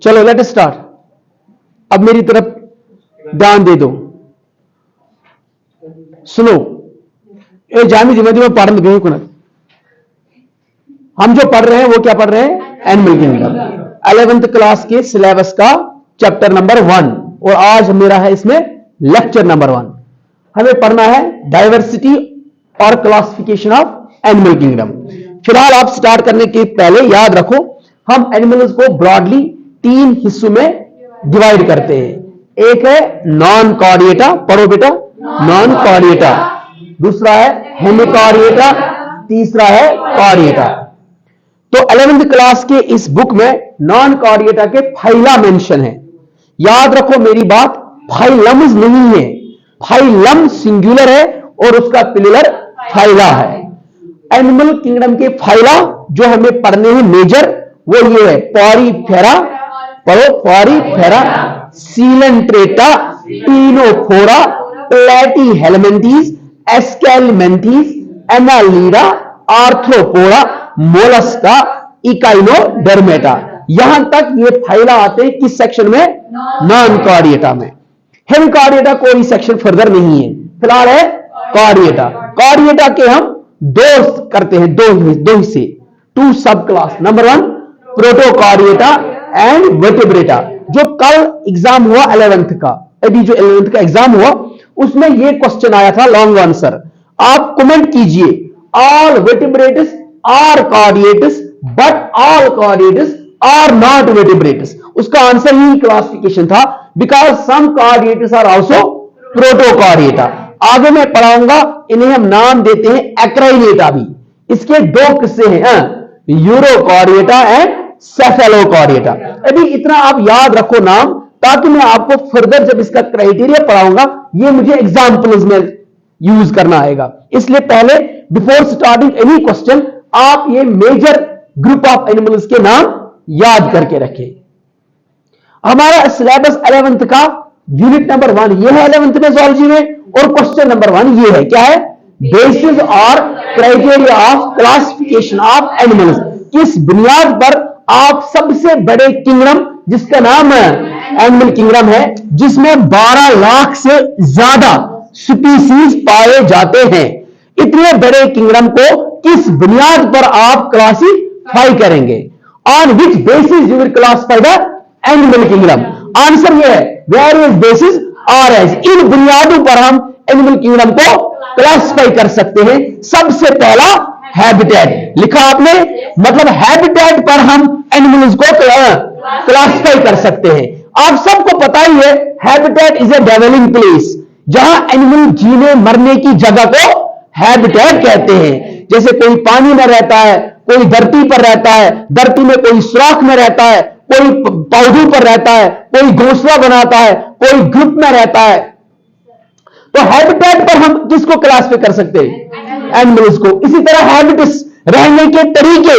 चलो let start. अब मेरी तरफ ध्यान दे दो, सुनो। ए जामी जिम्मे में पढ़ गए कुन हम जो पढ़ रहे हैं वो क्या पढ़ रहे हैं? एनिमल किंगडम 11th क्लास के सिलेबस का चैप्टर नंबर 1 और आज मेरा है इसमें लेक्चर नंबर 1। हमें पढ़ना है डाइवर्सिटी और क्लासिफिकेशन ऑफ एनिमल किंगडम। फिलहाल आप स्टार्ट करने के पहले याद रखो हम एनिमल्स को ब्रॉडली 3 हिस्सों में डिवाइड करते हैं। एक है नॉन कॉर्डिएटा, पढ़ो बेटा, नॉन कॉर्डिएटा। दूसरा है हेमिकॉर्डिएटा, तीसरा है कॉर्डिएटा। तो 11th क्लास के इस बुक में नॉन कॉर्डिएटा के फाइला मेंशन है। याद रखो मेरी बात, फाइलम्स नहीं है, फाइलम सिंगुलर है और उसका प्लूरल फाइला है। एनिमल किंगडम के फाइला जो हमें पढ़ने हैं मेजर वो ये है पॉरीफेरा, पढ़ो Porifera, Coelenterata, Ctenophora, Platyhelminthes, Aschelminthes, Annelida, Arthropoda, Mollusca, Echinodermata. यहां तक ये फाइला आते हैं किस सेक्शन में? नॉन कॉर्डिएटा में। हेमिकॉर्डिएटा कोई सेक्शन फर्दर नहीं है, फिलहाल है कॉर्डिएटा। कॉर्डिएटा के हम दो करते हैं, दो हिस्से, 2 सब class. Number 1 Protochordata and Vertebrata. जो कल एग्जाम हुआ 11th का, अभी जो 11th का एग्जाम हुआ उसमें ये क्वेश्चन आया था, लॉन्ग आंसर। आप कमेंट कीजिए, all vertebrates are chordates but all chordates are not vertebrates. उसका आंसर ही क्लासिफिकेशन था, because some chordates are also Protochordata. आगे मैं पढ़ाऊंगा, इन्हें हम नाम देते हैं एक्राइनेटा भी। इसके 2 किस्से हैं, यूरोकॉर्डिएटा एंड सेफेलोकॉर्डिएटा। अभी इतना आप याद रखो नाम, ताकि मैं आपको फर्दर जब इसका क्राइटेरिया पढ़ाऊंगा ये मुझे एग्जाम्पल्स में यूज करना आएगा। इसलिए पहले बिफोर स्टार्टिंग एनी क्वेश्चन आप ये मेजर ग्रुप ऑफ एनिमल्स के नाम याद करके रखें। हमारा सिलेबस 11th का यूनिट नंबर 1 ये है 11th में ज़ूलॉजी में, और क्वेश्चन नंबर 1 ये है, क्या है? बेसिस और criteria of classification of animals. किस बुनियाद पर आप सबसे बड़े किंगडम जिसका नाम एनिमल किंगडम है, जिसमें 12 लाख से ज्यादा स्पीसीज पाए जाते हैं, इतने बड़े किंगडम को किस बुनियाद पर आप क्लासिफाई करेंगे? On which basis you will classify the animal kingdom? Answer ये है वेरियस बेसिस आर एस। इन बुनियादों पर हम एनिमल किंगडम को क्लासिफाई कर सकते हैं। सबसे पहला हैबिटेट लिखा आपने, मतलब हैबिटेट पर हम एनिमल्स को क्लासिफाई कर सकते हैं। आप सबको पता ही है हैबिटेट इज ए डेवलिंग प्लेस, जहां एनिमल जीने मरने की जगह को हैबिटेट कहते हैं। जैसे कोई पानी में रहता है, कोई धरती पर रहता है, धरती में कोई सुराख में रहता है, कोई पौधों पर रहता है, कोई घोंसला बनाता है, कोई ग्रुप में रहता है। तो हैबिटेट पर हम किसको क्लासिफाई कर सकते हैं? एनिमल्स को। इसी तरह हैबिट्स, रहने के तरीके,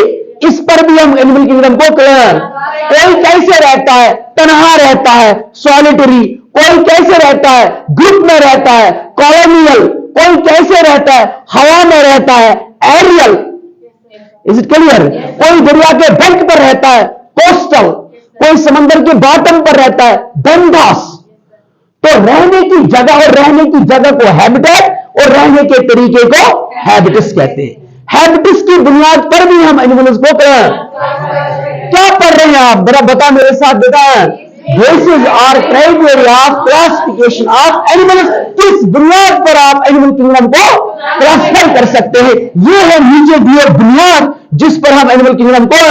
इस पर भी हम एनिमल किंगडम को कोई कैसे रहता है? तन्हा रहता है, सॉलिटरी। कोई कैसे रहता है? ग्रुप में रहता है, कॉलोनियल। कोई कैसे रहता है? हवा में रहता है, एरियल। Is it clear? कोई दरिया के बैंक पर रहता है, कोस्टल। कोई समंदर के बॉटम पर रहता है, बंदास। तो रहने की जगह और रहने की जगह को हैबिटेट और रहने के तरीके को हैबिट्स कहते हैं। हैबिट्स की बुनियाद पर भी हम एनिमल्स को क्या पढ़ रहे हैं आप? बड़ा बता मेरे साथ बेटा। बेसिस और criteria of classification of animals. किस बुनियाद पर आप एनिमल किंगडम को क्लासिफाई कर सकते हैं? ये है नीचे दिए बुनियाद जिस पर हम एनिमल किंगडम को,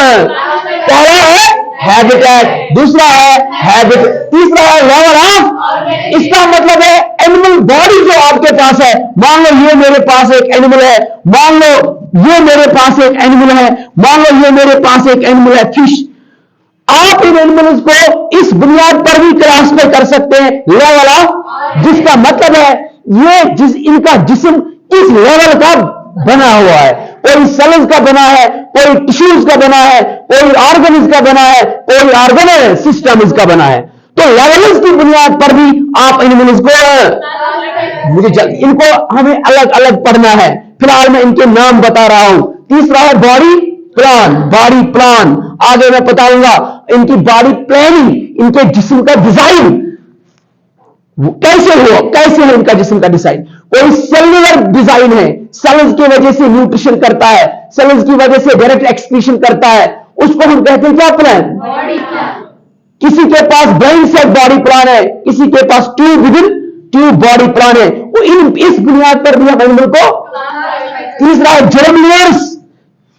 पहला है हैबिटेट, दूसरा है हैबिट, तीसरा है लेवल ऑफ। इसका मतलब है एनिमल बॉडी जो आपके पास है, मान लो ये मेरे पास एक एनिमल है, मान लो ये मेरे पास एक एनिमल है, मान लो ये मेरे पास एक एनिमल है, फिश। आप इन एनिमल्स को इस बुनियाद पर भी क्लासिफाई कर सकते हैं लेवल ऑफ, जिसका मतलब है ये इनका जिस्म किस लेवल का बना हुआ है। कोई सेल्स का बना है, कोई टिश्यूज का बना है, कोई ऑर्गन्स का बना है, कोई ऑर्गन सिस्टम्स का बना है। तो लेवल्स की बुनियाद पर भी आप एनिमल्स को, इनको हमें अलग अलग पढ़ना है। फिलहाल मैं इनके नाम बता रहा हूं। तीसरा है बॉडी, प्लान, बॉडी प्लान। आगे मैं बताऊंगा इनकी बॉडी प्लानिंग, इनके जिस्म का डिजाइन कैसे हुआ, कैसे है इनका जिस्म का डिजाइन। कोई सेलुलर डिजाइन है, सेल्स की वजह से न्यूट्रिशन करता है, सेल्स की वजह से डायरेक्ट एक्सक्रीशन करता है, उसको हम कहते हैं क्या प्लान। किसी के पास ब्रेन सेट बॉडी प्लान है, किसी के पास tube within tube body plan है। वो इस बुनियाद पर भी हम एनिमल को। तीसरा है जर्म लेयर्स।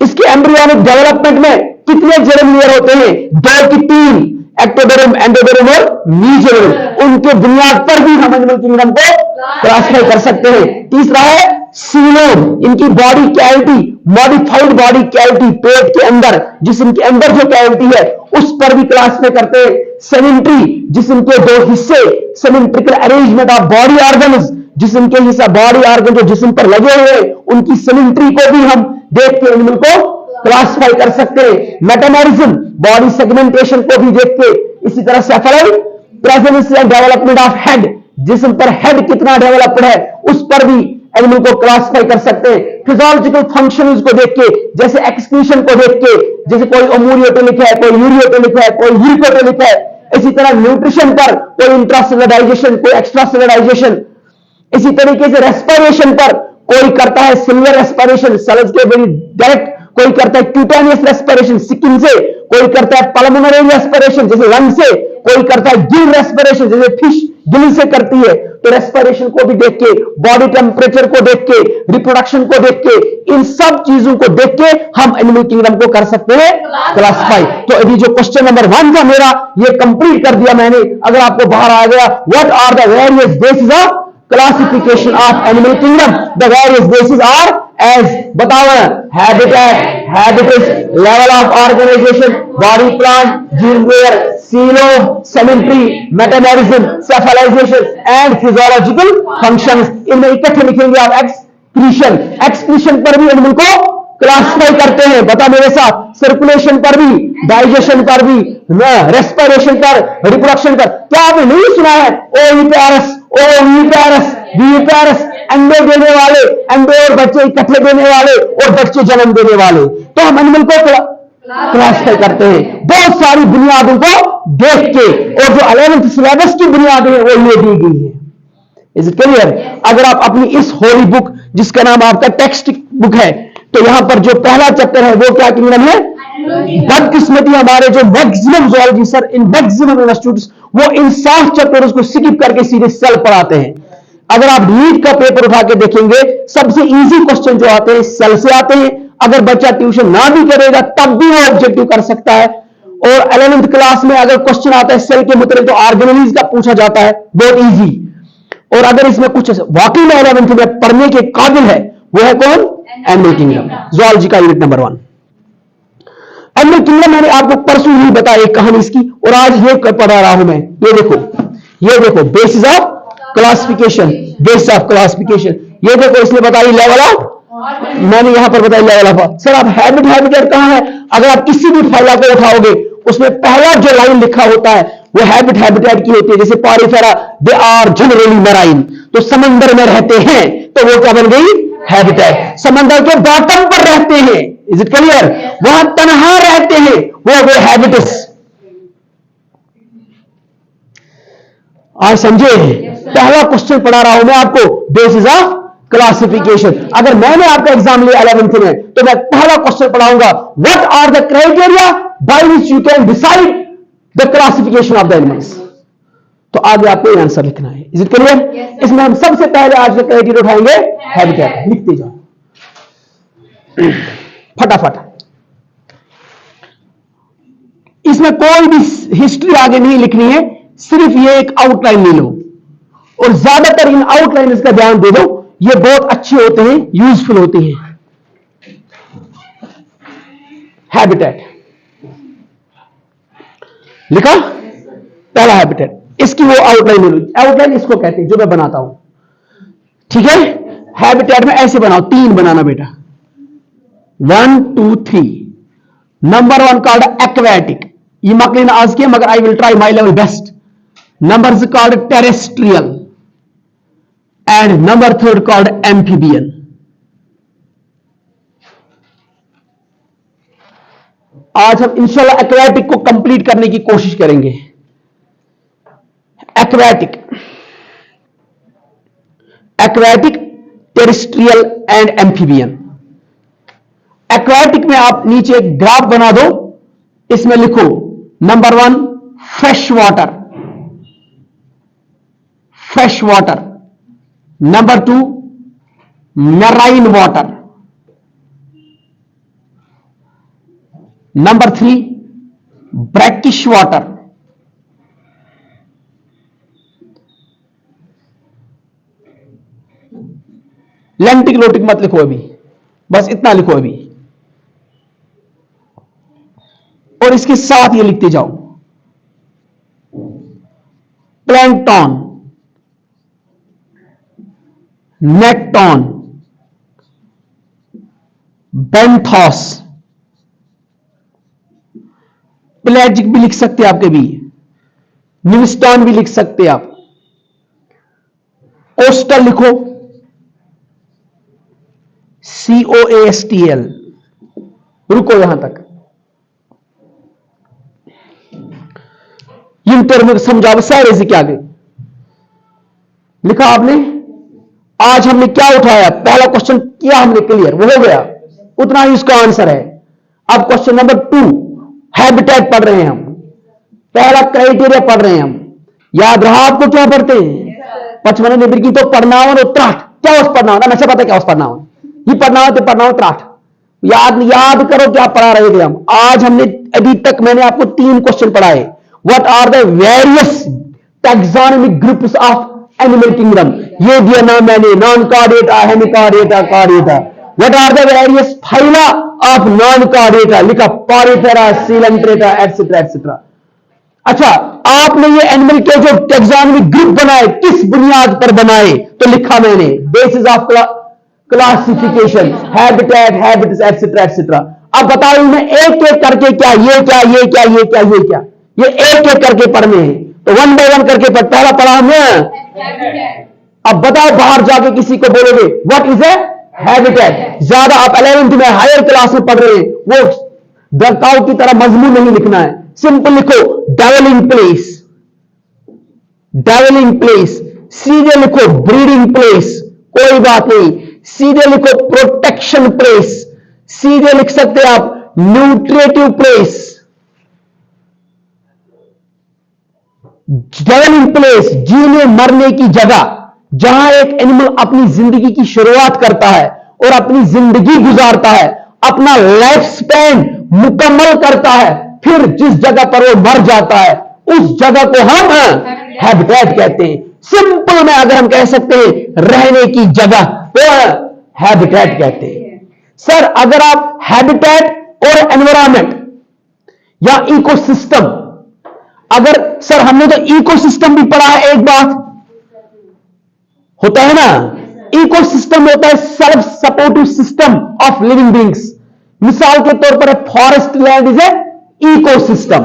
इसके एम्ब्रियोनिक डेवलपमेंट में कितने जर्म लेयर होते हैं, 2 की 3, एक्टोडर्म, एंडोडर्म और मीजोडर्म। उनके बुनियाद पर भी हम एनिमल किंगडम को क्लासिफाई कर सकते हैं। तीसरा है सीलोम। इनकी body cavity, modified body cavity, पेट के अंदर, जिस्म के अंदर जो कैविटी है उस पर भी क्लासिफाई करते हैं। सिमेट्री, जिस्म के 2 हिस्से, symmetrical arrangement of body organs, जिस्म के हिस्सा बॉडी ऑर्गन जो जिस्म पर लगे हुए उनकी सिमेट्री को भी हम देख के एनिमल को क्लासिफाई कर सकते हैं। मेटामॉर्फिज्म, बॉडी सेगमेंटेशन को भी देख के। इसी तरह cephaloid, presence and development of head, जिस्म पर हेड कितना डेवलप्ड है उस पर भी एनिमल को क्लासिफाई कर सकते हैं। फिजियोलॉजिकल फंक्शंस को देख के, जैसे एक्सक्रीशन को देख के, जैसे कोई अमोनियोटोनिक है, कोई यूरियोटोनिक है, कोई यूरिकोटोनिक है। इसी तरह न्यूट्रिशन पर कोई इंट्रासेलुलर डाइजेशन, कोई एक्स्ट्रासेलुलर डाइजेशन। इसी तरीके से रेस्पिरेशन पर कोई करता है सेलुलर रेस्पिरेशन, सेल्स के वेरी डायरेक्ट, कोई करता है क्यूटेनियस रेस्पिरेशन स्किन से, कोई करता है पल्मोनरी रेस्पिरेशन जैसे लंग से, कोई करता है गिल रेस्पिरेशन जैसे फिश गिल से करती है। तो रेस्पिरेशन को भी देख के, बॉडी टेम्परेचर को देख के, रिप्रोडक्शन को देख के, इन सब चीजों को देख के हम एनिमल किंगडम को कर सकते हैं क्लासिफाई। तो अभी जो क्वेश्चन नंबर 1 था मेरा, ये कंप्लीट कर दिया मैंने। अगर आपको बाहर आ गया, what are the various basis of classification of animal kingdom, the various bases are as बताओ, habitat, habitus, level of organization, body plan, gene layer, coelom, symmetry, metabolism, cephalization and physiological functions। इनमें इकट्ठे लिखेंगे आप excretion। excretion पर भी animal को classify करते हैं, बता मेरे साथ। सर्कुलेशन पर भी, डाइजेशन पर भी, रेस्पिरेशन पर, रिप्रोडक्शन पर। क्या आपने नहीं सुना है ओविपेरस, ओविपेरस, विपेरस, अंडे देने वाले, अंडे और बच्चे इकट्ठे देने वाले और बच्चे जन्म देने वाले। तो हम एनिमल को क्लासिफाई करते हैं बहुत सारी बुनियादों को देख के, और जो 11th सिलेबस की बुनियादें हैं वो ये दी गई है। Is it clear? अगर आप अपनी इस होली बुक, जिसका नाम आपका टेक्स्ट बुक है, तो यहां पर जो पहला चैप्टर है वो क्या किंगडम है। बदकिस्मती हमारे जो maximum zoology sir in maximum institutes वो इन 7 चैप्टर्स को स्किप करके सीधे सेल पढ़ाते हैं। अगर आप नीट का पेपर उठा के देखेंगे, सबसे इजी क्वेश्चन जो आते हैं सेल से आते हैं। अगर बच्चा ट्यूशन ना भी करेगा तब भी वो ऑब्जेक्टिव कर सकता है। और 11th क्लास में अगर क्वेश्चन आता है सेल के मुताबिक तो ऑर्गेनेलिज का पूछा जाता है, बहुत इजी। और अगर इसमें कुछ वाकई में 11th में पढ़ने के काबिल है, वो है कौन? एनिमल किंगडम, ज़ूलॉजी का यूनिट नंबर 1। एनिमल किंगडम मैंने आपको परसों ही बताया एक कहानी इसकी, और आज ये पढ़ा रहा हूं मैं। ये देखो basis of classification, basis of classification. ये देखो इसने बताई लेवल ऑफ, मैंने यहां पर बताया लेवल ऑफ। सर आप हैबिटेट कहां है? अगर आप किसी भी फाइल को उठाओगे उसमें पहला जो लाइन लिखा होता है वो हैबिटेट की होती है। जैसे Porifera, they are generally marine, तो समंदर में रहते हैं, तो वो क्या बन गई? हैबिटेट। समंदर के बॉटम पर रहते हैं, इज इट क्लियर? वहां तनहा रहते हैं, वो हैबिटस। आज समझे? पहला क्वेश्चन पढ़ा रहा हूं मैं आपको, बेसिस ऑफ क्लासिफिकेशन। अगर मैंने आपका एग्जाम लिया 11th में तो मैं पहला क्वेश्चन पढ़ाऊंगा, what are the criteria by which you can decide the classification of the animals. तो आगे आपको आंसर लिखना है, इज इट क्लियर? इसमें हम सबसे पहले आज का क्राइटेरिया उठाएंगे हैबिटेट। लिखते जाओ फटाफट। इसमें कोई भी हिस्ट्री आगे नहीं लिखनी है, सिर्फ ये एक आउटलाइन ले लो, और ज्यादातर इन आउटलाइनर्स का ध्यान दे दो, ये बहुत अच्छे होते हैं, यूजफुल होते हैं। हैबिटेट लिखा, पहला हैबिटेट, इसकी वो आउटलाइन ले लो। आउटलाइन इसको कहते हैं जो मैं बनाता हूं, ठीक है? हैबिटेट में ऐसे बनाओ, 3 बनाना बेटा, 1 2 3। नंबर 1 कॉल्ड एक्वेटिक, ये मकलिन आज के, मगर I will try my level best. Number 2 called terrestrial, and number 3 called amphibian. आज हम इंशाल्लाह एक्वेटिक को कंप्लीट करने की कोशिश करेंगे। Aquatic, aquatic, terrestrial and amphibian. Aquatic में आप नीचे एक ग्राफ बना दो, इसमें लिखो number 1 fresh water, fresh water, number 2 marine water, number 3 brackish water, लेंटिक lotic मत लिखो अभी, बस इतना लिखो अभी, और इसके साथ ये लिखते जाओ प्लैंकटन, नेक्टॉन, बेंथॉस, पेलाजिक भी लिख सकते हैं आप, कभी न्यूस्टॉन भी लिख सकते हैं आप, कोस्टल लिखो COASTL। रुको यहां तक, इन टर्म समझाओ सारे से क्या गए लिखा आपने। आज हमने क्या उठाया, पहला क्वेश्चन किया हमने क्लियर, वो हो गया, उतना ही उसका आंसर है। अब क्वेश्चन नंबर 2 हैबिटेट पढ़ रहे हैं हम, पहला क्राइटेरिया पढ़ रहे हैं हम। याद रहा आपको क्या पढ़ते हैं? पचमन निबिर की तो पढ़ना हो तो त्राठ, क्या उस पढ़ना होना, नशा पता क्या उस पढ़ना हो, ये पढ़ना हो तो पढ़ना हो त्राठ। याद करो क्या पढ़ा रहे थे हम। आज हमने अभी तक मैंने आपको 3 क्वेश्चन पढ़ाए। What are the various taxonomic groups of animal kingdom, ये दिया नाम मैंने, non Chordata, Hemichordata, Chordata. What are the various phyla of non Chordata, लिखा पॉरीफेरा, सीलेंट्रेटा, एटसेट्रा एटसेट्रा। अच्छा, आपने ये एनिमल के जो टैक्सोनॉमिक ग्रुप बनाए किस बुनियाद पर बनाए, तो लिखा मैंने basis of classification, habitat, habits etcetera etcetera. अब बताओ मैं एक एक करके क्या, ये क्या, ये क्या, ये क्या, ये क्या, ये एक एक करके पढ़ने हैं, तो 1 बाय 1 करके पहला पढ़ा हमने। अब बताओ बाहर जाके किसी को बोलोगे व्हाट इज ए हैबिटेट, ज्यादा आप 11th में हायर क्लास में पढ़ रहे हैं, वो दरकाव की तरह मजमून नहीं लिखना है, सिंपल लिखो डेवलिंग प्लेस, डेवलिंग प्लेस, सीधे लिखो ब्रीडिंग प्लेस, कोई बात नहीं, सीधे लिखो प्रोटेक्शन प्लेस, सीधे लिख सकते हैं आप न्यूट्रिटिव प्लेस, डेवलिंग प्लेस, जीने मरने की जगह, जहां एक एनिमल अपनी जिंदगी की शुरुआत करता है और अपनी जिंदगी गुजारता है, अपना लाइफ स्पैन मुकम्मल करता है, फिर जिस जगह पर वो मर जाता है उस जगह को हम हैबिटेट कहते हैं। सिंपल में अगर हम कह सकते हैं रहने की जगह, वो हैबिटेट कहते हैं। सर अगर आप हैबिटेट और एनवायरमेंट या इकोसिस्टम, अगर सर हमने तो इकोसिस्टम भी पढ़ा है, एक बात होता है ना, इकोसिस्टम होता है self supportive system of living beings. मिसाल के तौर पर forest land is a ecosystem,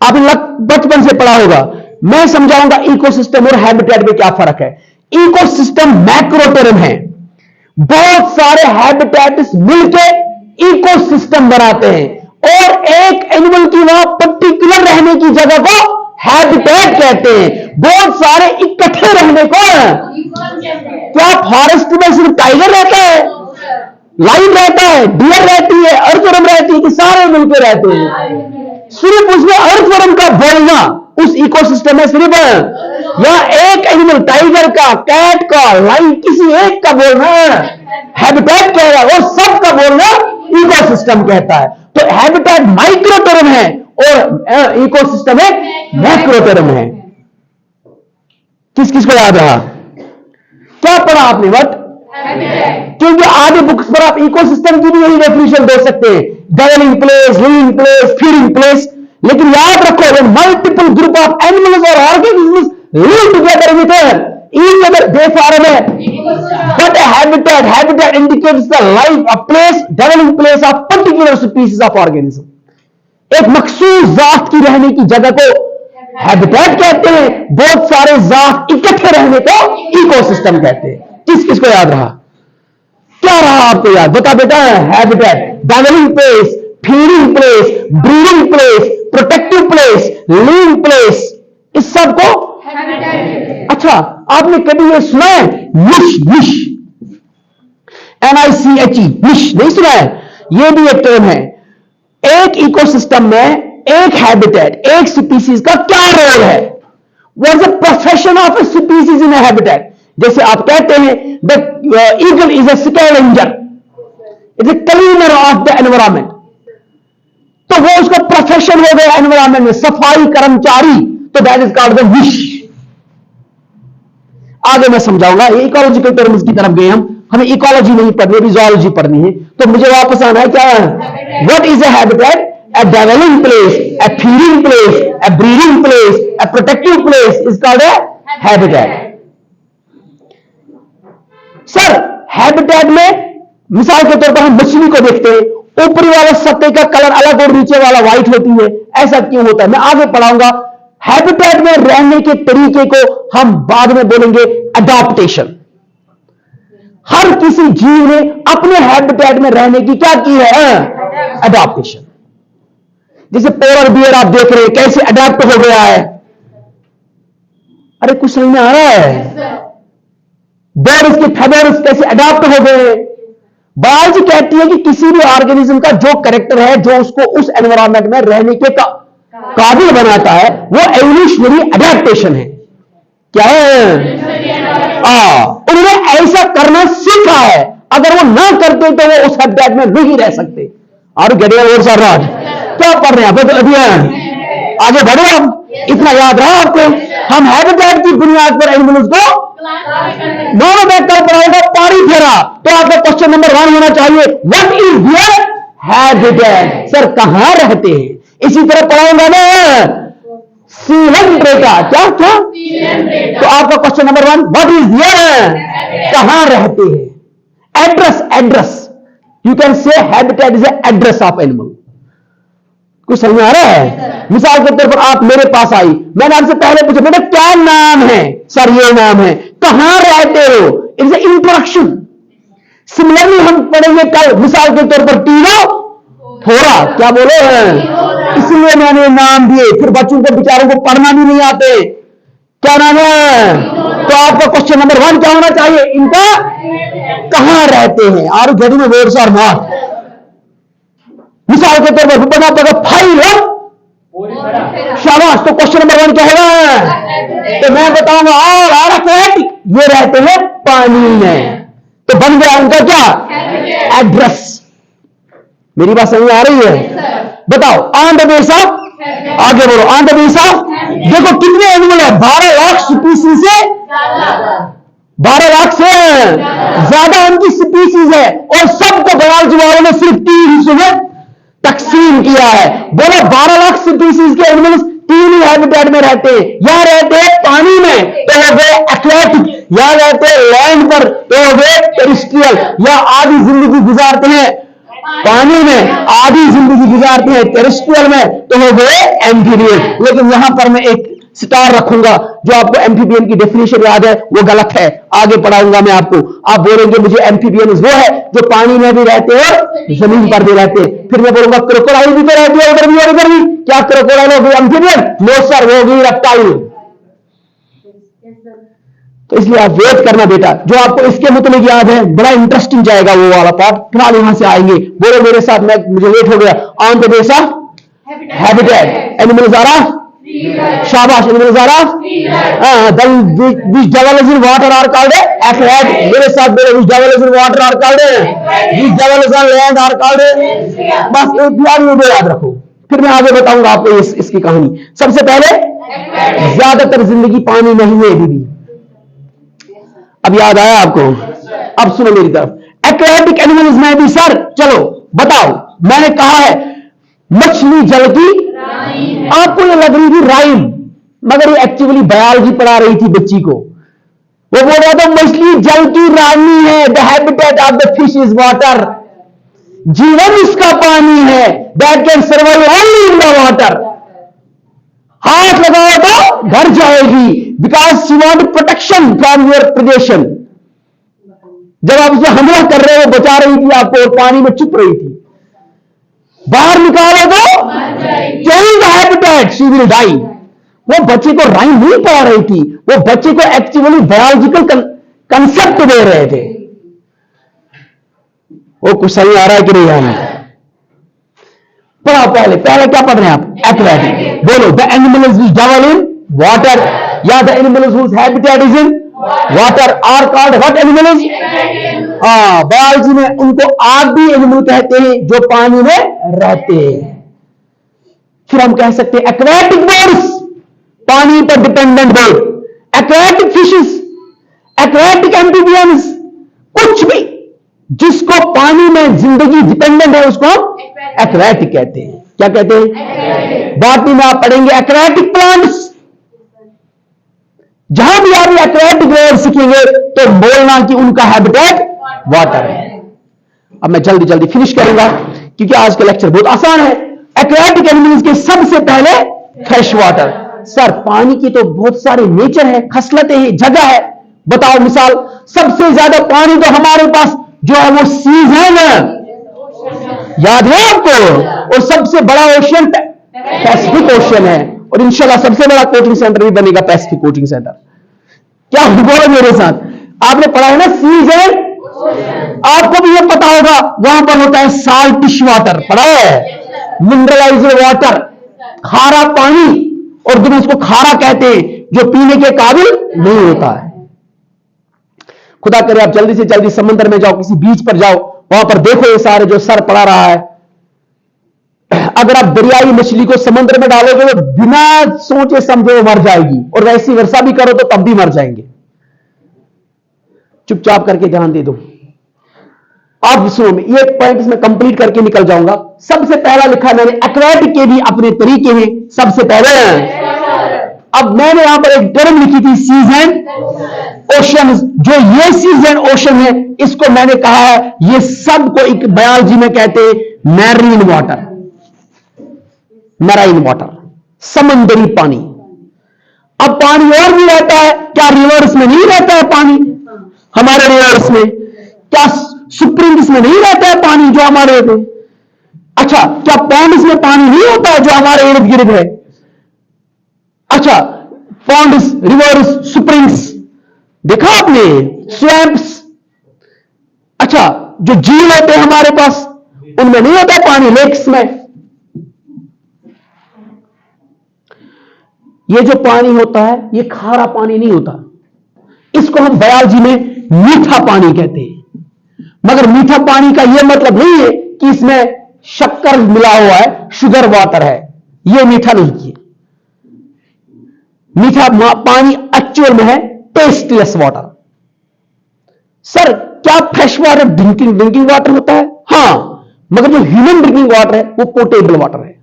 आपने बचपन से पढ़ा होगा। मैं समझाऊंगा इकोसिस्टम और हैबिटेट में क्या फर्क है। इकोसिस्टम मैक्रो टर्म है, बहुत सारे हैबिटेट्स मिलके इकोसिस्टम बनाते हैं, और एक एनिमल की वहां पर्टिकुलर रहने की जगह को हैबिटेट कहते हैं। बहुत सारे इकट्ठे रहने को, क्या फॉरेस्ट में सिर्फ टाइगर रहता है, लाइन रहता है, डियर रहती है, अर्थवर्म रहती है, कि सारे मिलकर रहते हैं? सिर्फ उसमें अर्थवर्म का बोलना उस इकोसिस्टम में सिर्फ, या एक एनिमल टाइगर का, कैट का, लाइन, किसी एक का बोलना हैबिटेट कह रहा है, और सबका बोलना इकोसिस्टम कहता है। तो हैबिटेट माइक्रो टर्म है और इकोसिस्टम एक मैक्रो टर्म है। किस किस को याद रहा? क्या पढ़ा आपने? व्हाट? क्योंकि आगे बुक्स पर आप इकोसिस्टम की भी यही डेफिनेशन दे सकते हैं, dwelling place, living place, feeding place. लेकिन याद रखो, when multiple group of animals or organisms live together with each other, they form a but a habitat indicates the life, a place, dwelling place of particular species of organism। एक मखसूस जात की रहने की जगह को हैबिटेट कहते हैं, बहुत सारे जात इकट्ठे रहने को इकोसिस्टम कहते हैं। किस किस को याद रहा? क्या रहा आपको याद? बता बेटा, habitat, dwelling place, feeding place, breeding place, protective place, living place, इस सब को अच्छा, आपने कभी ये सुना है निश? निश, NICHE, निश नहीं सुना है? ये भी एक टर्म है। एक इकोसिस्टम में एक हैबिटेट, एक स्पीसीज का क्या रोल है? What is the profession of a species in A habitat? जैसे आप कहते हैं the eagle is a scavenger, is a cleaner of the environment, तो वो उसका प्रोफेशन हो गया एनवायरमेंट में, सफाई कर्मचारी, तो that is called the wish. आगे मैं समझाऊंगा, ये इकोलॉजिकल टर्म्स की तरफ गए हमें इकोलॉजी नहीं पढ़नी, अभी ज़ूलॉजी पढ़नी है, तो मुझे वापस आना है क्या है? What is A habitat? A dwelling place, a feeding place, a breeding place, a protective place is called a habitat. Sir, habitat में मिसाल के तौर पर हम मछली को देखते हैं, ऊपरी वाला सतह का कलर अलग और नीचे वाला व्हाइट होती है, ऐसा क्यों होता है? मैं आगे पढ़ाऊंगा। हैबिटेट में रहने के तरीके को हम बाद में बोलेंगे अडॉप्टेशन। हर किसी जीव ने अपने हैबिटेट में रहने की क्या की है? अडॉप्टेशन। जैसे पोलर बियर आप देख रहे हैं कैसे अडॉप्ट हो गया है। अरे कुछ समझ में आ रहा है? बर्ड्स के फेदर्स कैसे अडॉप्ट हो गए। बायोलॉजी कहती है कि किसी भी ऑर्गेनिज्म का जो कैरेक्टर है, जो उसको उस एनवायरमेंट में रहने के काबिल बनाता है, वो एवोल्यूशनरी अडैप्टेशन है। क्या है? उन्होंने ऐसा करना सीखा है, अगर वो ना करते तो वो उस हैबिटेट में नहीं रह सकते। और गडिया और सर राज क्या पढ़ रहे हैं अभियान? आगे बढ़ो, हम इतना याद रहा आपको। हम हैबिटेट की बुनियाद पर एनिमल्स को दोनों में कल पढ़ाऊंगा पानी फेरा, तो आपका क्वेश्चन नंबर 1 होना चाहिए what is their habitat. Sir कहां रहते हैं? इसी तरह पढ़ाऊंगा ना सीलेंड्रेटा, क्या क्या? तो आपका question number 1 what is there, कहां रहते हैं? Address, address, you can say habitat is address of animal. कुछ समझ में आ रहा है? मिसाल के तौर पर आप मेरे पास आई, मैंने आपसे पहले पूछा बेटा क्या नाम है? सर ये नाम है। कहां रहते हो? It's a introduction. सिमिलरली हम पढ़ेंगे कल मिसाल के तौर पर टीनो थोड़ा, क्या बोले हैं? इसलिए मैंने नाम दिए, फिर बच्चों को बेचारों को पढ़ना भी नहीं आते। क्या नाम है? तो आपका क्वेश्चन नंबर 1 क्या होना चाहिए? इनका कहां रहते हैं? और घड़ी में वर्ड्स और मार्क। मिसाल के तौर पर बना पड़ा फाइल है, शाबाश, तो क्वेश्चन नंबर 1 क्या होगा? तो मैं बताऊंगा और आर्कियाटिक, ये रहते हैं पानी में, तो बन गया उनका क्या? एड्रेस। मेरी बात समझ में आ रही है? बताओ ऑन द बेस ऑफ, आगे बोलो, ऑन द बेस ऑफ, देखो कितने एनिमल है? 12 लाख स्पीसीज से 12 लाख से ज्यादा उनकी स्पीसीज है, और सबको बायोलॉजी वालों ने सिर्फ 3 हिस्सों में तकसीम किया है। बोलो 12 लाख स्पीसीज के एनिमल्स 3 ही हैबिटेट में रहते हैं। या रहते हैं पानी में तो हो गए एक्वेटिक, या रहते हैं लैंड पर तो हो गए टेरेस्ट्रियल, या आधी जिंदगी गुजारते हैं पानी में, आधी जिंदगी गुजारते हैं टेरेस्ट्रियल में, तो हो गए एम्फीबियन। लेकिन यहां पर मैं एक स्टार रखूंगा, जो आपको एम्फीबियन की डेफिनेशन याद है वो गलत है, आगे पढ़ाऊंगा मैं आपको। आप बोलेंगे मुझे एम्फीबियन वो है जो पानी में भी रहते हैं और जमीन पर भी रहते हैं। फिर मैं बोलूंगा क्रोकोडाइल भी तो रहती है उधर भी और इधर भी, क्या क्रोकोडाइल हो गई एम्फीबियन? नो सर, वो होगी रेप्टाइल। तो इसलिए आप वेट करना बेटा, जो आपको इसके मतलब याद है, बड़ा इंटरेस्टिंग जाएगा वो वाला पार्ट। फिलहाल यहां से आएंगे, बोलो मेरे साथ, मैं मुझे लेट हो गया। On the base of habitat animals are of, शाबाश, animals are of, which develops in water are called aquatic। मेरे साथ बोलो which develops in water are called, which develops on land are called। बस एक याद रखो, फिर मैं आगे बताऊंगा आपको इसकी कहानी। सबसे पहले ज्यादातर जिंदगी पानी में ही है दीदी, अब याद आया आपको? अब सुनो मेरी तरफ, एक्वेटिक एनिमल्स में भी सर, चलो बताओ, मैंने कहा है मछली जल की, आपको ये लग रही थी राइम, मगर ये एक्चुअली बायोलॉजी पढ़ा रही थी बच्ची को। वो बोल रहा था मछली जल की रानी है, the habitat of the fish is water, जीवन इसका पानी है, that can survive only in the water. हाथ लगाओ तो डर जाएगी, because she want protection from your predation. जब आप उसे हमला कर रहे हो, बचा रही थी आपको, और पानी में छुप रही थी। बाहर निकालो तो change habitat she will die. वो बच्चे को राइम नहीं पढ़ा रही थी, वो बच्चे को एक्चुअली बायोलॉजिकल कंसेप्ट दे रहे थे। वो कुछ सही आ रहा है कि नहीं हमें? पढ़ाओ पहले क्या पढ़ रहे हैं आप? एक्वेटिक। बोलो, the animals which dwell in water, या the animals whose habitat is in water are called what animals? हाँ, बायोलॉजी में उनको आग भी एनिमल कहते हैं जो पानी में रहते हैं। फिर हम कह सकते हैं एक्वेटिक बर्ड्स, पानी पर dependent bird, aquatic fishes, aquatic amphibians, कुछ भी जिसको पानी में जिंदगी डिपेंडेंट है उसको हम एक्वेटिक कहते हैं। क्या कहते हैं? बॉटनी में आप पढ़ेंगे एक्वेटिक प्लांट्स। जहां भी आप एक्वेटिक वर्ड सीखेंगे तो बोलना कि उनका हैबिटेट वाटर है। अब मैं जल्दी जल्दी फिनिश करूंगा क्योंकि आज का लेक्चर बहुत आसान है। एक्वेटिक एनिमल्स के सबसे पहले फ्रेश वाटर। सर पानी की तो बहुत सारे नेचर है, खसलतें हैं, जगह है। बताओ मिसाल, सबसे ज्यादा पानी तो हमारे पास जो है वो सीज है ना, याद है आपको? और सबसे बड़ा ओशियन पैसिफिक ओशियन है, और इंशाल्लाह सबसे बड़ा कोचिंग सेंटर भी बनेगा पैसिफिक कोचिंग सेंटर। क्या बोलो मेरे साथ? आपने पढ़ा है ना सीज है, आपको भी ये पता होगा वहां पर होता है साल्टिश वाटर, पढ़ा है? मिनरलाइज्ड वाटर, खारा पानी, और जो उसको खारा कहते हैं, जो पीने के काबिल नहीं होता है। खुदा करे आप जल्दी से जल्दी समंदर में जाओ, किसी बीच पर जाओ, वहां पर देखो ये सारे जो सर पड़ा रहा है। अगर आप दरियाई मछली को समुद्र में डालोगे तो बिना सोचे समझे वो मर जाएगी, और वैसी वर्षा भी करो तो तब भी मर जाएंगे। चुपचाप करके ध्यान दे दो। आप सुनो, ये पॉइंट इसमें कंप्लीट करके निकल जाऊंगा। सबसे पहला लिखा मैंने एक्वेटिक के भी अपने तरीके हैं। सबसे पहले अब मैंने यहां पर एक टर्म लिखी थी सीज एंड ओशन। जो ये सीज एंड ओशन है इसको मैंने कहा है ये सबको एक बायोलॉजी में कहते हैं मैरीन वाटर। मैराइन वाटर, समंदरी पानी। अब पानी और भी रहता है, क्या रिवर्स में नहीं रहता है पानी? हमारे रिवर्स में क्या स्प्रिंग्स में नहीं रहता है पानी जो हमारे में? अच्छा, क्या पॉन्ड्स में पानी नहीं होता है जो हमारे इर्द गिर्द है? अच्छा, पॉन्ड्स, रिवर्स, स्प्रिंग्स देखा आपने? स्वैम्प्स। अच्छा, जो झील होते हैं हमारे पास उनमें नहीं होता पानी, लेक्स में। ये जो पानी होता है ये खारा पानी नहीं होता, इसको हम बायोलॉजी में मीठा पानी कहते हैं। मगर मीठा पानी का यह मतलब नहीं है कि इसमें शक्कर मिला हुआ है, शुगर वाटर है, यह मीठा नहीं है। मीठा पानी एक्चुअल में है टेस्टलेस वाटर। सर क्या फ्रेश वाटर ड्रिंकिंग वाटर होता है? हां, मगर जो ह्यूमन ड्रिंकिंग वाटर है वो पोटेबल वाटर है।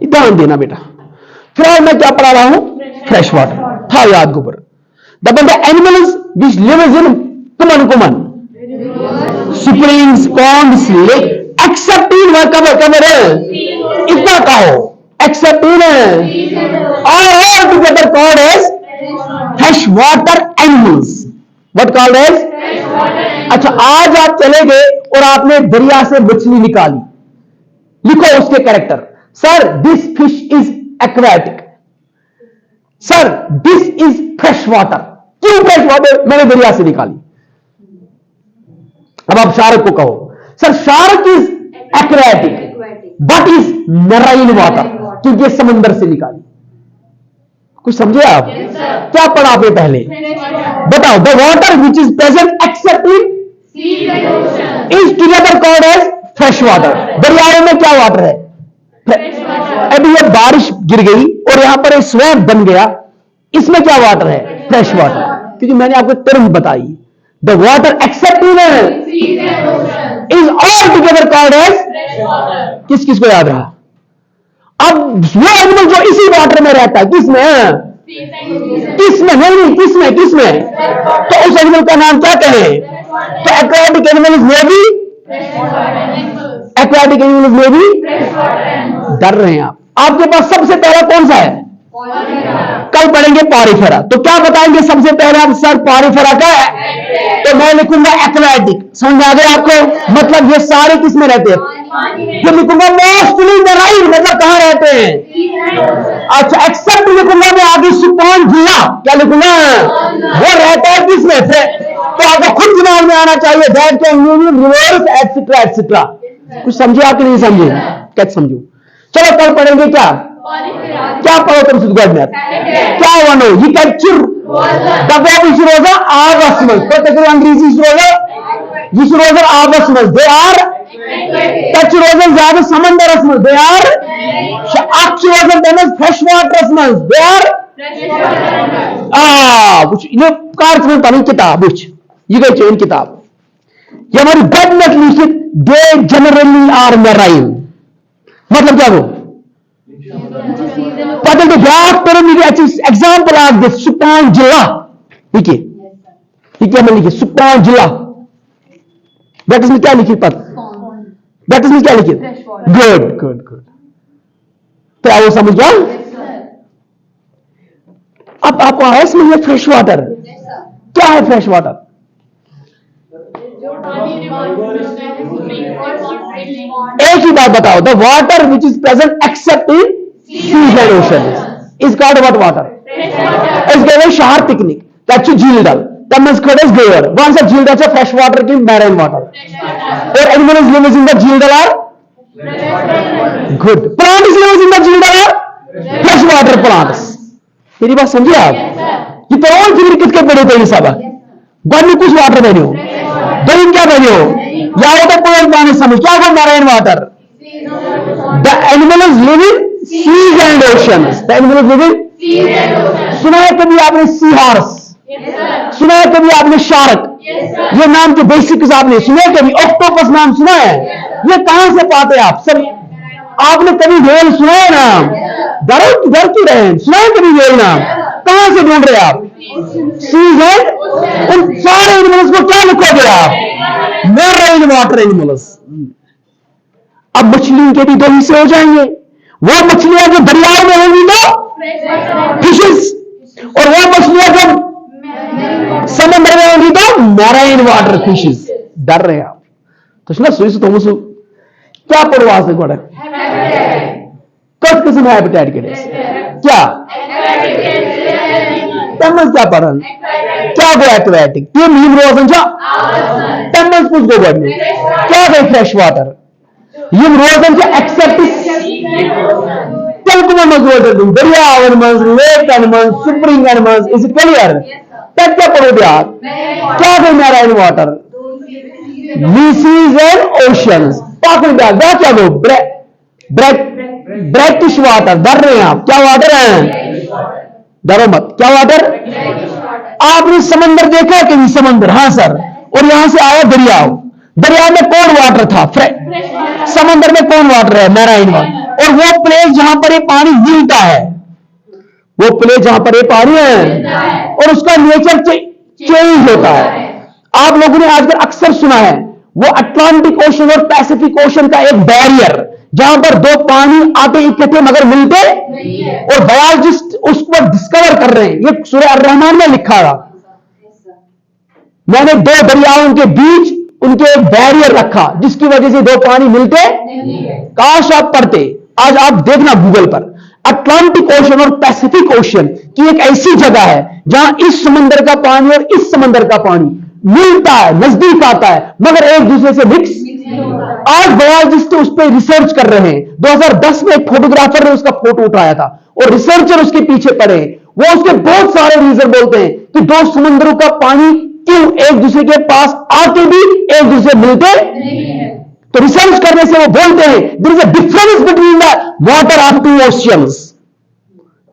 ध्यान देना बेटा। फिर मैं क्या पढ़ा रहा हूं? फ्रेश वाटर था याद गोबर। The animals which lives in common springs, ponds, lake, except in cover इतना कहो, except in all together called as fresh water animals. What called as? अच्छा, आज आप चले गए और आपने दरिया से मछली निकाली, लिखो उसके character. Sir this fish is aquatic, sir this is fresh water. क्यों फ्रेश वाटर? मैंने दरिया से निकाली। अब आप शार्क को कहो, sir shark is aquatic but is marine water, क्योंकि समंदर से निकाली। कुछ समझे आप? क्या पढ़ा आपने पहले? बताओ। The water which is present except in is together called as fresh water. दरियाओं में क्या वाटर है? अभी ये बारिश गिर गई और यहां पर एक स्वैम्प बन गया, इसमें क्या वाटर है? Fresh water. क्योंकि मैंने आपको टर्म बताई, the water except in is all together called as. किस किस को याद है? अब वो एनिमल जो इसी वाटर में रहता है, किसमें? किसमें? नहीं, किसमें? तो उस एनिमल का नाम क्या कहें? तो एक्वेटिक एनिमल्स में भी, एक्वेटिक एनिमल्स में भी डर रहे हैं आप। आपके पास सबसे पहला कौन सा है? कल पढ़ेंगे पॉरीफेरा। तो क्या बताएंगे सबसे पहले आप? सर पॉरीफेरा का है, तो मैं लिखूंगा एक्वेटिक। समझ में आ गया आपको? मतलब ये सारे किसमें रहते हैं? फिर लिखूंगा मोस्टली मैराइन, मतलब कहां रहते हैं। अच्छा, एक्सेप्ट लिखूंगा मैं आगे सुपॉन जिला, क्या लिखूंगा, वो रहता है किसमें, तो आपको खुद दिमाग में आना चाहिए that can mean reverse etcetera etcetera. कुछ समझे आप कि नहीं समझे, क्या समझो। चलो कल पढ़ेंगे क्या क्या पढ़ो तुम गॉड में क्या वनो ये कैप्चर दबाव इशरोजा आपस में, तो अंग्रेजी इशरोजा यिशरोजर आपस में, दे आर टच रोजन ज्यादा समंदर में, दे आर अक्ष रोजन देन फ्रेश वाटर में, दे आर ये कार्य में पढ़ी किताब ये गई चेन किताब, ये हमारी गॉड में लिखित दे जनरली आर मैराइन, मतलब क्या वो पता तो ब्याह करेंगे। एग्जाम्पल आग दे सुपान जिला, ठीक है ठीक है, मैं लिखिए सुपान जिला, दैट इसमें क्या लिखित पता, दैट इसमें क्या लिखित, गुड गुड गुड, क्या वो समझ गया। अब आपको आया इसमें ये फ्रेश वाटर, क्या है फ्रेश वाटर, एक ही बात बताओ, the water which is present except in seas and ocean is called what water, is given शार टेक्निक दैट यू झील डाल Tammaskod is given. Once a झील that's a fresh water की marine water. Or animal is lives in the झील डाल are good. Plant is lives in the झील डाल are fresh water plants. मेरी बात समझिए आप, ये तो और झील किसके पड़े थे ये सब, बाद में कुछ वाटर बने हो, दो क्या बने हो, या वो तो कोई पानी समझ क्या वो marine water. The animal is living seas and oceans. The animal is living seas and oceans. सुना है कभी आपने sea horse, सुना है कभी आपने शार्क, ये नाम के बेसिक्स आपने सुने कभी, ऑक्टोपस नाम सुना है, ये कहां से पाते आप सब, आपने कभी व्हेल सुना है नाम, डर क्यों रहे, सुना है कभी व्हेल नाम, कहां से ढूंढ रहे आप, सीज एंड, उन सारे एनिमल्स को क्या लिखोगे आप, मैराइन वाटर एनिमल्स। अब मछलियों के भी दो हिस्से हो जाएंगे, वो मछलियां जो दरियाओं में होंगी तो फिशेस, और वो मछलियां जो समुद्र में होंगी तो मैराइन वाटर फिशेस। डर रहे आप तो सुना सुई तो मुझे क्या पड़वास है गोड़ा कस किस्म है हैबिटेट के लिए क्या तमस क्या पढ़न क्या गो एक्वेटिक ये मीम रोजन जा तमस कुछ गो बढ़ने क्या गई फ्रेश वाटर ये रोजन जा एक्सेप्ट तलकुमा मजबूत है दरिया animals lake animals spring animals is it clear तब क्या पढ़ोगे आप क्या गई marine water seas and oceans पाकड़ क्या गो ब्रैकिश वाटर डर रहे हैं आप क्या वाटर है डरो मत क्या वाटर आपने समंदर देखा कि नहीं समंदर हाँ सर और यहां से आया दरिया में कौन वाटर था समंदर में कौन वाटर है मैराइन वाटर और वो प्लेस जहां पर ये पानी मिलता है वो प्लेस जहां पर ये पानी है और उसका नेचर चेंज होता है। आप लोगों ने आजकल अक्सर सुना है वो अटलांटिक ओशन और पैसिफिक ओशन का एक बैरियर जहां पर दो पानी आते इकट्ठे मगर मिलते और बायोलॉजिस्ट उसको डिस्कवर कर रहे हैं। ये सूरह अर-रहमान में लिखा था मैंने दो दरियाओं के बीच उनके एक बैरियर रखा जिसकी वजह से दो पानी मिलते। काश आप पढ़ते, आज आप देखना गूगल पर अटलांटिक ओशन और पैसिफिक ओशन की एक ऐसी जगह है जहां इस समंदर का पानी और इस समंदर का पानी मिलता है नजदीक आता है मगर एक दूसरे से मिक्स। आज बायोलॉजिस्ट उस पर रिसर्च कर रहे हैं। 2010 में एक फोटोग्राफर ने उसका फोटो उठाया था और रिसर्चर उसके पीछे पड़े। वो उसके बहुत सारे रीजन बोलते हैं कि दो समंदरों का पानी क्यों एक दूसरे के पास आके भी एक दूसरे मिलते तो रिसर्च करने से वो बोलते हैं there is a difference between the water of two oceans.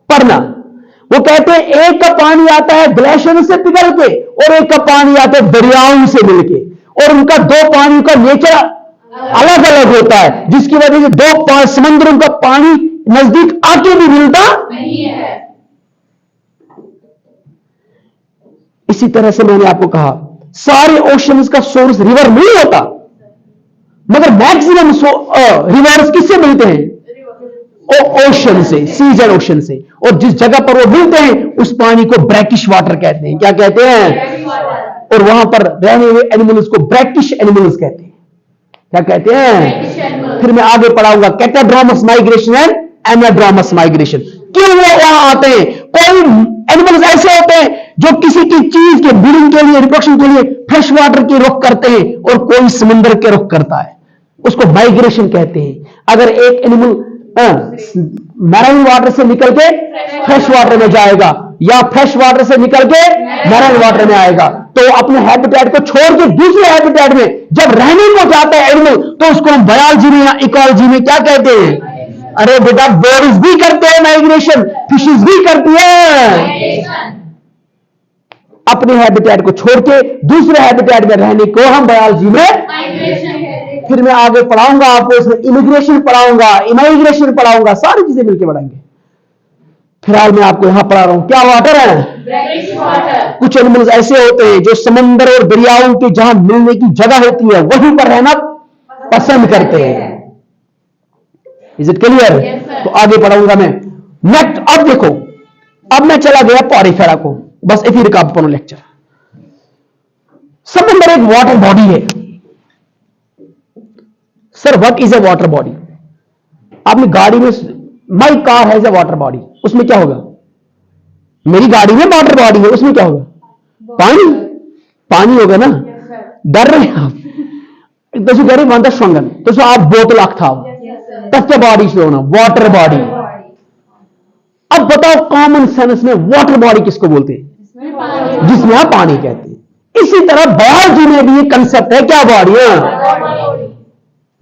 पढ़ना वो कहते हैं एक का पानी आता है ग्लेशियर से पिघल के और एक का पानी आता है दरियाओं से मिलके और उनका दो पानी का नेचर अलग अलग होता है जिसकी वजह से दो समंदरों का पानी नजदीक आके भी मिलता नहीं है। इसी तरह से मैंने आपको कहा सारे ओशंस का सोर्स रिवर नहीं होता मगर मैक्सिमम रिवर्स किससे मिलते हैं ओशन से सीज एंड ओशन से और जिस जगह पर वो मिलते हैं उस पानी को ब्रैकिश वाटर कहते हैं। क्या कहते हैं और वहां पर रहने हुए एनिमल्स को ब्रैकिश एनिमल्स कहते हैं। क्या कहते हैं? फिर मैं आगे पढ़ाऊंगा कैटाड्रोमस माइग्रेशन एंड एनाड्रोमस माइग्रेशन। क्यों वो वहां आते हैं? कोई एनिमल्स ऐसे होते हैं जो किसी की चीज के ब्रीडिंग के लिए, रिप्रोडक्शन के लिए फ्रेश वाटर की रुख करते हैं, और कोई समुद्र के रुख करता है, उसको माइग्रेशन कहते हैं। अगर एक एनिमल मैराइन वाटर से निकल के फ्रेश वाटर में जाएगा, या फ्रेश वाटर से निकल के मैराइन वाटर में आएगा, तो अपने हैबिटेट को छोड़ के दूसरे हैबिटेट में जब रहने को जाता है एनिमल, तो उसको हम बायोलॉजी में या इकोलॉजी में क्या कहते हैं? अरे बेटा, बर्ड्स भी करते हैं माइग्रेशन, फिशेस भी करती है। अपने हैबिटेट को छोड़ के दूसरे हैबिटेट में रहने को हम बायोलॉजी में, फिर मैं आगे पढ़ाऊंगा आपको, इसमें इमिग्रेशन पढ़ाऊंगा, इमाइग्रेशन पढ़ाऊंगा, सारी चीजें मिलकर पढ़ाएंगे। फिलहाल मैं आपको यहां पढ़ा रहा हूं, क्या वाटर है? कुछ एनिमल्स ऐसे होते हैं जो समंदर और दरियाओं के जहां मिलने की जगह होती है वहीं पर रहना पसंद करते हैं। Is it clear? तो आगे पढ़ाऊंगा मैं नेक्स्ट। अब देखो, अब मैं चला गया पॉरीफेरा को, बस इसी रिकाप करो लेक्चर। समंदर एक वाटर बॉडी है। Sir what is A water body? आपने गाड़ी में, my car has a water body, उसमें क्या होगा? मेरी गाड़ी में वाटर बॉडी है, उसमें क्या होगा? पानी, पानी होगा ना। डर रहे हैं आप? तो गाड़ी मानता स्वंगन, तो आप बोतल आखता तब बॉडी से होना वाटर बॉडी। अब बताओ कॉमन सेंस में वाटर बॉडी किसको बोलते हैं? जिसमें आप पानी कहते हैं। इसी तरह बायोलॉजी में भी ये कंसेप्ट है, क्या बॉडी है?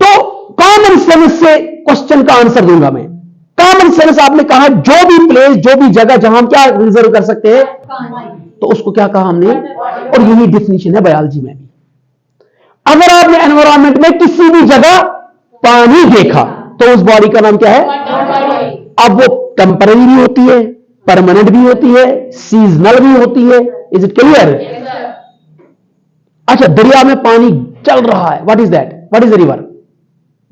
तो कॉमन सेंस से क्वेश्चन का आंसर दूंगा मैं। कॉमन सेंस आपने कहा जो भी प्लेस, जो भी जगह जहां हम क्या रिजर्व कर सकते हैं, तो उसको क्या कहा हमने, और यही डिफिनीशन है बायोलॉजी में भी। अगर आपने एनवायरमेंट में किसी भी जगह पानी देखा तो उस बॉडी का नाम क्या है? अब वो टेम्पररी भी होती है, परमानेंट भी होती है, सीजनल भी होती है। Is it clear? अच्छा, दरिया में पानी चल रहा है, what is that? What is the river?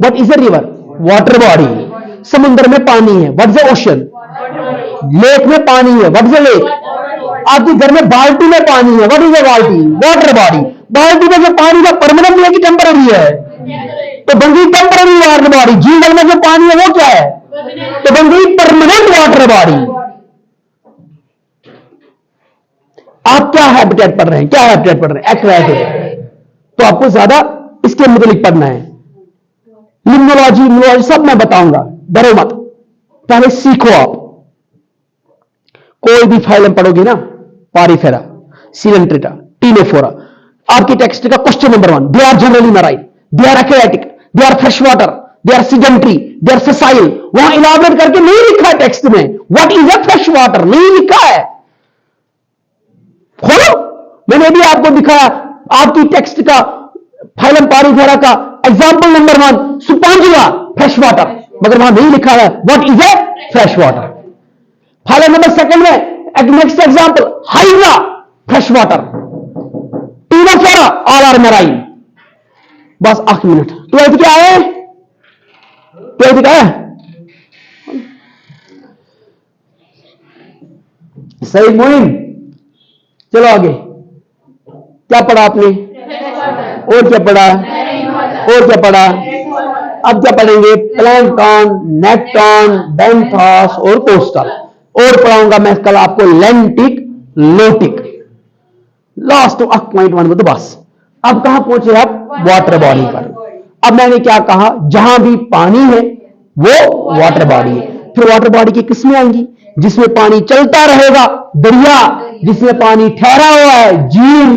What is the river? Water body. समुद्र में पानी है, what is the ocean? Lake में पानी है, व्हाट इज द लेक? आपके घर में बाल्टी में पानी है, व्हाट इज द बाल्टी? Water body. बाल्टी में जो पानी का परमानेंट है कि टेम्पररी है? तो बन गई टेम्पररी वाटर बॉडी। झील में जो पानी है वो क्या है? तो बन गई परमानेंट वाटर बॉडी। आप क्या हैबिटेट पढ़ रहे हैं? क्या हैबिटेट पढ़ रहे हैं? एक्वाटिक। तो आपको ज्यादा इसके मुताबिक पढ़ना है। लिम्नोलॉजी, इम्यूनोलॉजी सब मैं बताऊंगा, डरो मत, पहले सीखो आप। कोई भी फाइलम पढ़ोगे ना, पॉरीफेरा, सीलेंट्रेटा, टीनेफोरा, आपकी टेक्स्ट का question number 1, they are generally marine, they are aquatic, they are fresh water, they are sedentary, they are sessile. वहां इलाबोरेट करके नहीं लिखा है टेक्स्ट में what is a fresh water, नहीं लिखा है। खोलो, मैंने भी आपको दिखाया आपकी टेक्स्ट का फाइलम पॉरीफेरा का example number 1 Spongilla fresh water, मगर वहां नहीं लिखा है what is a fresh water. Phylum number 2 में next example hydra fresh water, Ctenophora all are marine. बस 8 मिनट। 12th क्या है? 12th क्या है? सही मोइन। चलो आगे, क्या पढ़ा आपने? और क्या पढ़ा? और क्या पढ़ा? अब क्या पढ़ेंगे? प्लैंकटन, नेक्टन, बेंथोस और कोस्टल। और पढ़ाऊंगा मैं कल आपको लेंटिक, लोटिक। लास्ट पॉइंट 1 तो बस। अब कहां पहुंचे आप? वाटर बॉडी पर। अब मैंने क्या कहा? जहां भी पानी है वो वाटर बॉडी है। फिर वाटर बॉडी की किस्में आएंगी, जिसमें पानी चलता रहेगा, दरिया, जिसमें पानी ठहरा हुआ है, झील,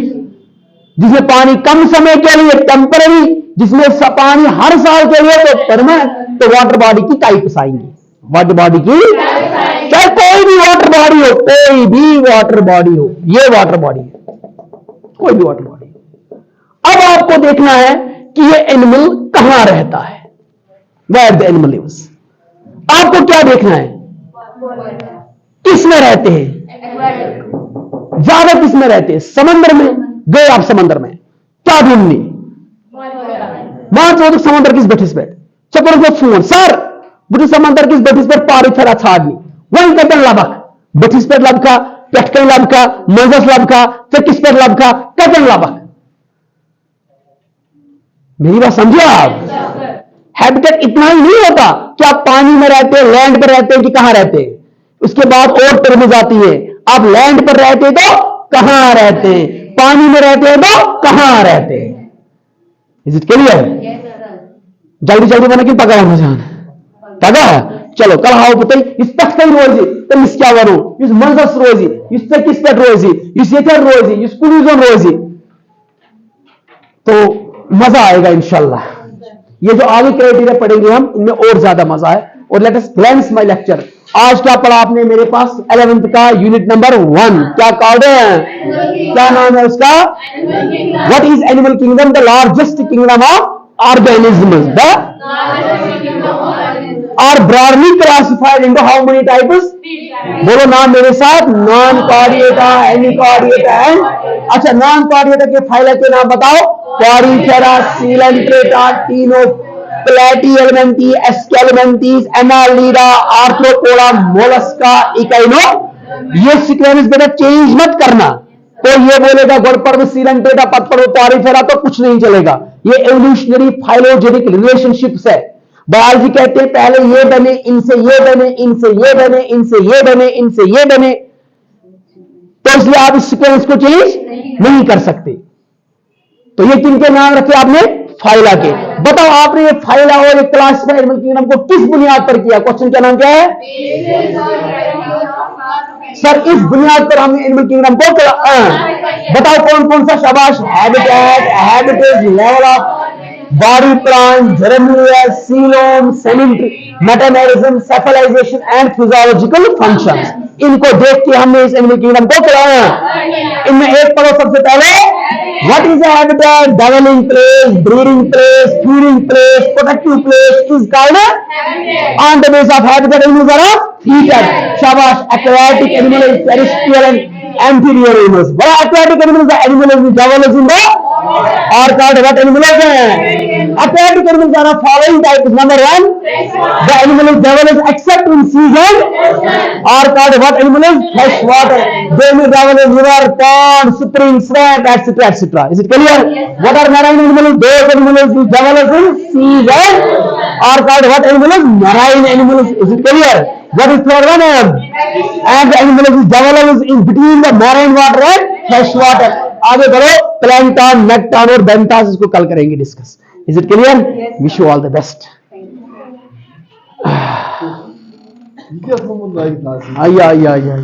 जिसमें पानी कम समय के लिए टेम्पररी, जिसमें पानी हर साल के लिए तो परमानेंट। तो वाटर बॉडी की टाइप्स आएंगी। वाटर बॉडी की, चाहे कोई भी वाटर बॉडी हो, कोई भी वाटर बॉडी हो, ये वाटर बॉडी है, कोई भी वाटर बॉडी। अब आपको देखना है कि ये एनिमल कहां रहता है, वेयर द एनिमल लिव्स। आपको क्या देखना है? किस में रहते हैं? ज्यादा किस में रहते हैं? समंदर में। गए आप समंदर में, क्या ढूंढनी? मान लो समंदर किस बेटिस पे चपर को फोन सर बुटी समंदर किस बेटिस पे पॉरीफेरा छाड़नी वही कतन लबक बेटिस पे लबका, पेटकन लबका, मोजस लबका, फिर किस पे लबका, कतन लबक। मेरी बात समझे आप? हैबिटेट इतना ही नहीं होता कि आप पानी में रहते हैं, लैंड पर रहते हैं कि कहां रहते हैं। उसके बाद और टर्म्स आती है, आप लैंड पर रहते हैं तो कहां रहते हैं, पानी में रहते हैं तो कहां रहते हैं। Is it clear? जल्दी जल्दी बना कि पका मुझे पका। चलो कल हाउ बताई इस तक रोजी तो इस क्या करूं इस मंजस रोजी इस तक किस तक रोजी इस ये रोजी इस कुलूजन रोजी, तो मजा आएगा इंशाल्लाह। ये जो आगे क्राइटेरिया पढ़ेंगे हम, इनमें और ज्यादा मजा है। और let us glance my lecture. आज क्या पढ़ा आपने मेरे पास 11th का यूनिट नंबर 1, क्या कॉल्ड है, क्या नाम है उसका? What is animal kingdom? The largest kingdom of organisms. They are broadly classified into how many types? बोलो नाम मेरे साथ, नॉन कॉर्डिएटा, एनिकॉर्डिएटा एंड, अच्छा नॉन कॉर्डिएटा के फाइला के नाम बताओ। Porifera, Coelenterata, Cteno, Platyhelminthes, Aschelminthes, Annelida, Arthropoda, Mollusca, Echino. ये सीक्वेंस बेटा चेंज मत करना। तो ये बोलेगा गोड़पर्व, सीलेंट्रेटा, पतपर्व, कॉरिफेरा, तो कुछ नहीं चलेगा। ये एवोल्यूशनरी फाइलोजेनिक रिलेशनशिप्स है। बायोलॉजी कहते हैं पहले ये बने, इनसे ये बने, इनसे ये बने, इनसे ये बने, इनसे ये बने, तो इसलिए आप इस सीक्वेंस को चेंज नहीं कर सकते। तो ये किनके नाम रखे आपने? फाइला के। बताओ आपने ये फाइला और एक क्लासिफाइड एनिमल किंगडम को किस बुनियाद पर किया? क्वेश्चन क्या नाम क्या है सर? इस बुनियाद पर हमने एनिमल किंगडम को बताओ कौन कौन सा? शाबाश। Habitat, habitat, level of body plan, germinal, coelom, symmetry, metamerism, cephalization and physiological functions. इनको देख के हमने इस एनिमल किंगडम को कराया। इनमें एक पढ़ो सबसे पहले, what is the habitat? Dwelling place, breeding place, feeding place, protective place is called on the base of habitat animals are fitted. शाबाश। Aquatic animal is terrestrial and amphibian animals. What are aquatic animals? The animals which develop in the are called what animals? Aquatic animals are the following types. Number 1, the animals develop except in season are called what animals? Fresh water. They may develop in river, pond, spring, swamp, etc., etc. Is it clear? What are marine animals? Those animals which develop in season are called what animals? Marine animals. Is it clear? What is third one? And the animal is developed in between the marine water and fresh water. आगे बढ़ो, plankton, नेक्टान और बेंटास, इसको कल करेंगे discuss. Is it clear? Wish you all the best. आइया आइया आइया